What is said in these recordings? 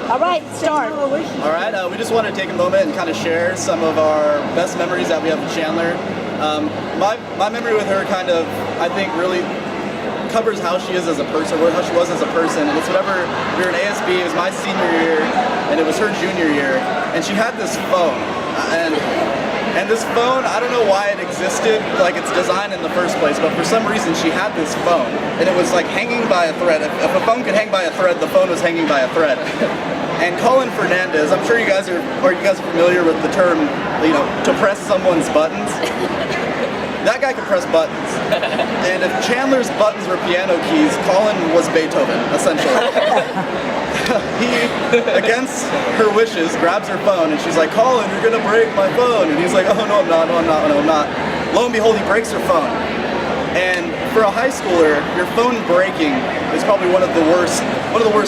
All right, start. All right, we just want to take a moment and kind of share some of our best memories that we have with Chandler. My memory with her kind of, I think, really covers how she is as a person, how she was as a person, and it's whatever, we were in ASB, it was my senior year, and it was her junior year, and she had this phone, and this phone, I don't know why it existed, like its design in the first place, but for some reason she had this phone, and it was like hanging by a thread. If a phone could hang by a thread, the phone was hanging by a thread. And Colin Fernandez, I'm sure you guys are familiar with the term, to press someone's buttons. That guy could press buttons. And if Chandler's buttons were piano keys, Colin was Beethoven, essentially. He, against her wishes, grabs her phone and she's like, Colin, you're gonna break my phone. And he's like, oh no, I'm not, no, I'm not, no, I'm not. Lo and behold, he breaks her phone. And for a high schooler, your phone breaking is probably one of the worst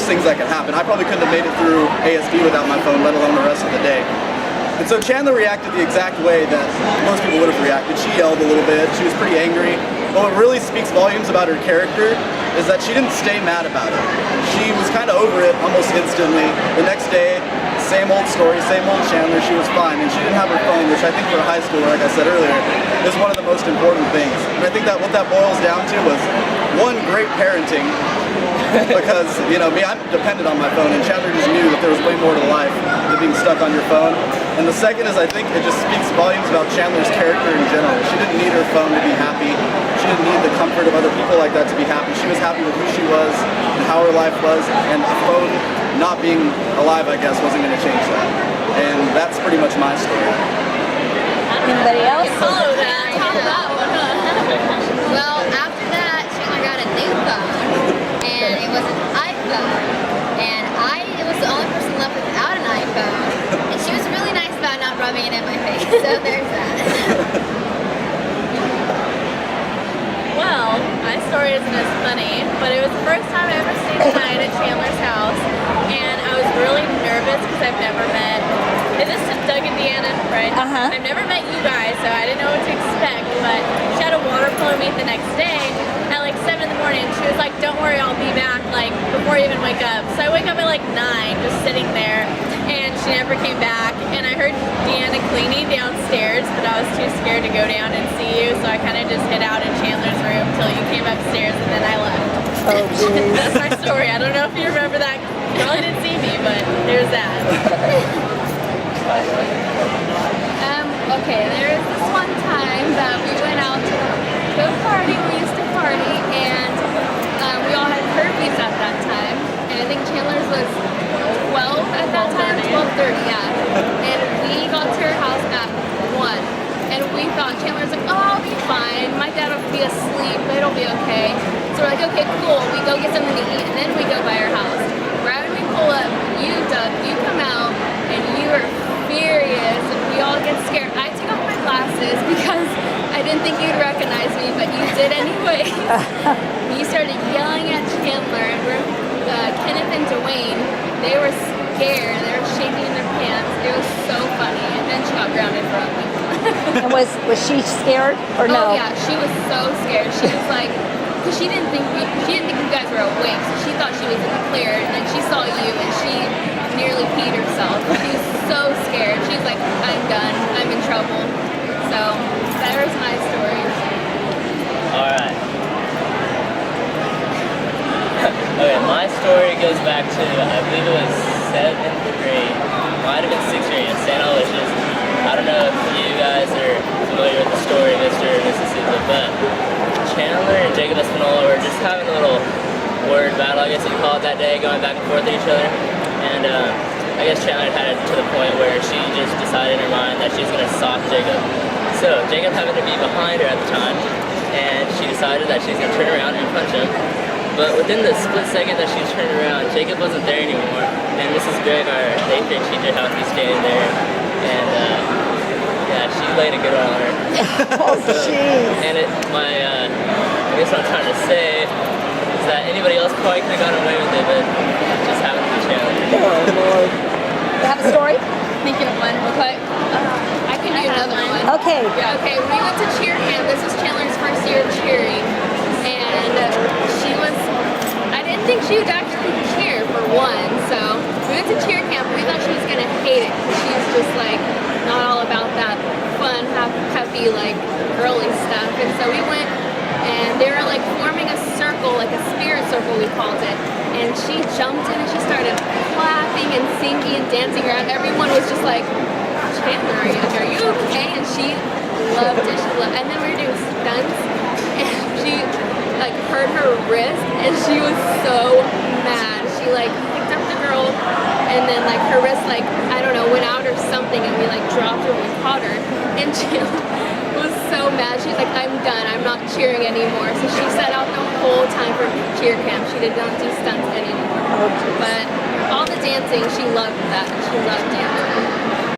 things that could happen. I probably couldn't have made it through ASD without my phone, let alone the rest of the day. And so Chandler reacted the exact way that most people would have reacted. She yelled a little bit, she was pretty angry. But what really speaks volumes about her character is that she didn't stay mad about it. She was kind of over it almost instantly. The next day, same old story, same old Chandler, she was fine. And she didn't have her phone, which I think for a high schooler, like I said earlier, is one of the most important things. And I think that what that boils down to was, one, great parenting, because, me, I'm dependent on my phone, and Chandler just knew that there was way more to life than being stuck on your phone. And the second is, I think it just speaks volumes about Chandler's character in general. She didn't need her phone to be happy. She didn't need the comfort of other people like that to be happy. She was happy with who she was and how her life was, and a phone not being alive, I guess, wasn't going to change that. And that's pretty much my story. Anybody else? Follow that. Well, after that, Chandler got a new phone, and it was an iPhone, and I was the only person left without an iPhone, and she was really nice about not rubbing it in my face, so there's that. Well, my story isn't as funny, but it was the first time I ever stayed the night at Chandler's house, and I was really nervous because I've never met, is this Doug and Deanna, right? I've never met you guys, so I didn't know what to expect, but she had a water polo meet the next day at like 7 in the morning. She was like, don't worry, I'll be back like before you even wake up. So I wake up at like 9, just sitting there, and she never came back, and I heard Deanna cleaning downstairs, but I was too scared to go down and see you, so I kind of just hid out in Chandler's room until you came upstairs, and then I left. Oh, geez. That's my story. I don't know if you remember that. You probably didn't see me, but there's that. Okay, there was this one time that we went out to a party. We used to party, and we all had curfews at that time. And I think Chandler's was 12 at that time, 12:30, yeah. And we got to her house at 1. And we thought, Chandler's like, oh, I'll be fine. My dad will be asleep, but it'll be okay. So we're like, okay, cool. We go get something to eat, and then we go by her house. Right when we pull up, Doug, you come out, and you are furious, and we all get scared. I took off my glasses because I didn't think you'd recognize me, but you did anyway. You started yelling at Chandler, and Kenneth and Dwayne, they were scared. They were shaking their pants. It was so funny, and then she got grounded for a week. And was she scared or no? Oh yeah, she was so scared. She was like, because she didn't think you guys were awake, so she thought she was in the clear, and then she saw you, and she nearly peed herself. She was so scared. She was like, I'm done. I'm in trouble. So that was my story. Alright. Okay, my story goes back to, I believe it was 7th grade. Might have been 6th grade in St. Aloysius. I don't know if you guys are familiar with the story of Mr. and Mrs. Souza, but Chandler and Jacob Espinola were just having a little word battle, I guess you'd call it that day, going back and forth at each other. And I guess Chandler had it to the point where she just decided in her mind that she was going to sock Jacob. So Jacob happened to be behind her at the time, and she decided that she was going to turn around and punch him. But within the split second that she was turning around, Jacob wasn't there anymore. And Mrs. Gregg, our 8th grade teacher, happened to be standing there. And yeah, she laid a good one on her. Oh, jeez. And I guess what I'm trying to say is that anybody else probably could have gotten away with it, but it just happened to be Chandler. Oh, Lord. You have a story? Thinking of one real quick. I can do another one. Okay. Yeah, okay, we went to cheer camp. This was Chandler's first year of cheering. And I didn't think she would actually cheer for one. So we went to cheer And so we went, and they were like forming a circle, like a spirit circle, we called it. And she jumped in and she started clapping and singing and dancing around. Everyone was just like, Chandler, are you okay? And she loved it. And then we were doing stunts, and she like hurt her wrist, and she was so mad. She like picked up the girl, and then like her wrist like, I don't know, went out or something, and we like dropped her and we caught her. And she was so mad. She's like, I'm done. I'm not cheering anymore. So she sat out the whole time for cheer camp. She did not do stunts anymore. But all the dancing, she loved that. She loved dancing.